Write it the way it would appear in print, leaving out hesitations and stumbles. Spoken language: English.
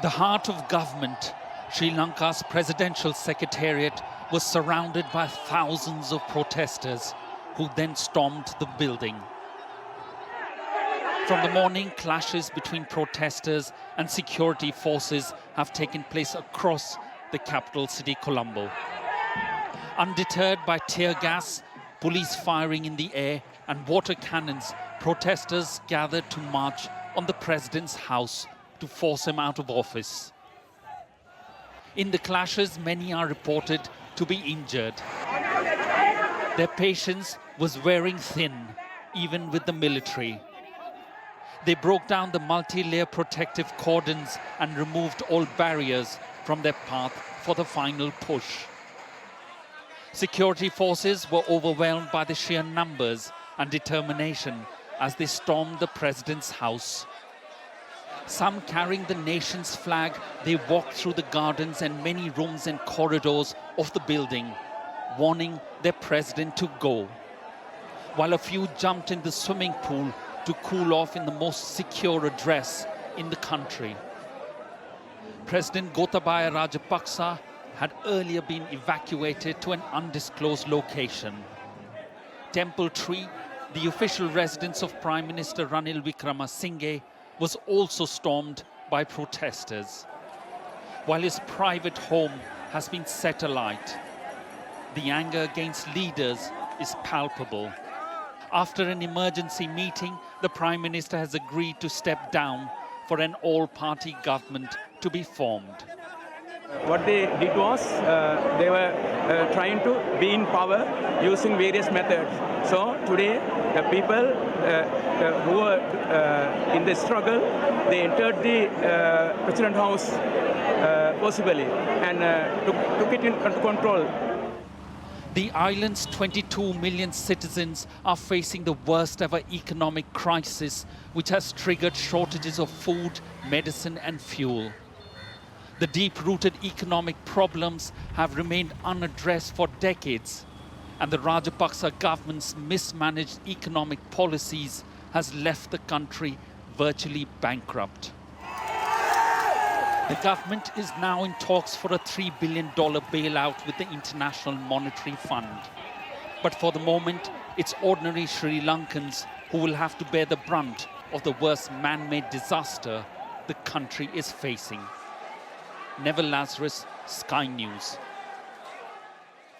The heart of government, Sri Lanka's presidential secretariat, was surrounded by thousands of protesters who then stormed the building. From the morning, clashes between protesters and security forces have taken place across the capital city, Colombo. Undeterred by tear gas, police firing in the air and water cannons, protesters gathered to march on the president's house to force him out of office. In the clashes, many are reported to be injured. Their patience was wearing thin, even with the military. They broke down the multi-layer protective cordons and removed all barriers from their path for the final push. Security forces were overwhelmed by the sheer numbers and determination as they stormed the president's house. Some carrying the nation's flag, they walked through the gardens and many rooms and corridors of the building, warning their president to go. While a few jumped in the swimming pool to cool off in the most secure address in the country. President Gotabaya Rajapaksa had earlier been evacuated to an undisclosed location. Temple Tree, the official residence of Prime Minister Ranil Wickremesinghe, was also stormed by protesters. While his private home has been set alight, the anger against leaders is palpable. After an emergency meeting, the Prime Minister has agreed to step down for an all-party government to be formed. What they did was they were trying to be in power using various methods. So today, the people who were in the struggle, they entered the President House possibly and took it under control. The island's 22 million citizens are facing the worst ever economic crisis, which has triggered shortages of food, medicine and fuel. The deep-rooted economic problems have remained unaddressed for decades, and the Rajapaksa government's mismanaged economic policies has left the country virtually bankrupt. The government is now in talks for a $3 billion bailout with the International Monetary Fund. But for the moment, it's ordinary Sri Lankans who will have to bear the brunt of the worst man-made disaster the country is facing. Neville Lazarus, Sky News.